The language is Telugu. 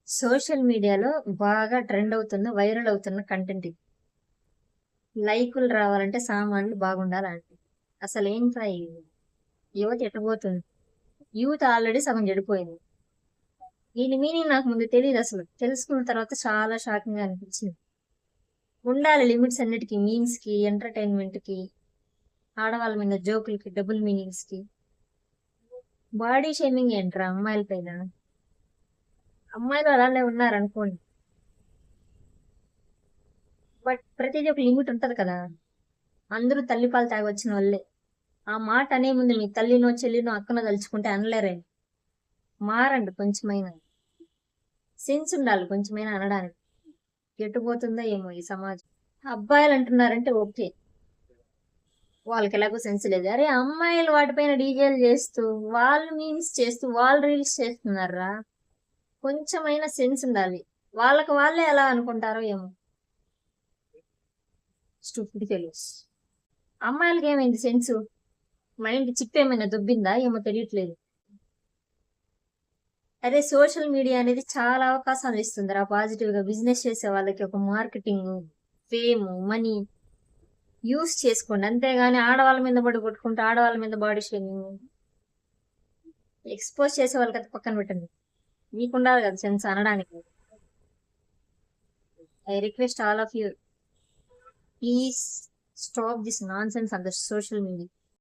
సోషల్ మీడియాలో బాగా ట్రెండ్ అవుతున్న, వైరల్ అవుతున్న కంటెంట్ ఇది. లైకులు రావాలంటే సామాన్లు బాగుండాలంట. అసలేంట్రా ఇది? యువత ఎట్టబోతుంది? యూత్ ఆల్రెడీ సగం చెడిపోయింది. దీని మీనింగ్ నాకు ముందు తెలియదు అసలు. తెలుసుకున్న తర్వాత చాలా షాకింగ్ గా అనిపించింది. ఉండాలి లిమిట్స్ అన్నిటికీ, మీమ్స్ కి, ఎంటర్టైన్మెంట్ కి, ఆడవాళ్ళ మీద జోకులకి, డబుల్ మీనింగ్స్ కి. బాడీ షేమింగ్ ఏంట్రా అమ్మాయిల పైన? అమ్మాయిలు అలానే ఉన్నారనుకోండి, బట్ ప్రతిదీ ఒక లిమిట్ ఉంటది కదా. అందరూ తల్లిపాలు తాగి వచ్చిన వాళ్ళే. ఆ మాట అనే ముందు మీ తల్లినో చెల్లినో అక్కనో తలుచుకుంటే అనలేరే. మారండి కొంచెమైనా. సెన్స్ ఉండాలి కొంచెమైనా అనడానికి. ఎటుపోతుందో ఏమో ఈ సమాజం. అబ్బాయిలు అంటున్నారంటే ఓకే, వాళ్ళకి ఎలాగో సెన్స్ లేదు. అరే అమ్మాయిలు వాటిపైన డీజేలు చేస్తూ, వాళ్ళు మీమ్స్ చేస్తూ, వాళ్ళు రీల్స్ చేస్తున్నారా. కొంచెమైనా సెన్స్ ఉండాలి. వాళ్ళకి వాళ్ళే ఎలా అనుకుంటారో ఏమో. Stupid fellows. అమ్మాయిలకి ఏమైంది సెన్సు? మైండ్ చిప్ ఏమైనా దొబ్బిందా ఏమో తెలియట్లేదు. అదే సోషల్ మీడియా అనేది చాలా అవకాశాలు ఇస్తుందిరా. పాజిటివ్ గా బిజినెస్ చేసే వాళ్ళకి ఒక మార్కెటింగ్, ఫేమ్, మనీ యూస్ చేసుకోండి. అంతేగాని ఆడవాళ్ళ మీద పడి కొట్టుకుంటూ ఆడవాళ్ళ మీద బాడీ షేమింగ్ ఎక్స్పోజ్ చేసే వాళ్ళకి అది పక్కన పెట్టండి. మీకుండాలి కదా సెన్స్ అనడానికి. I request all of you, please stop this non sense on the social media.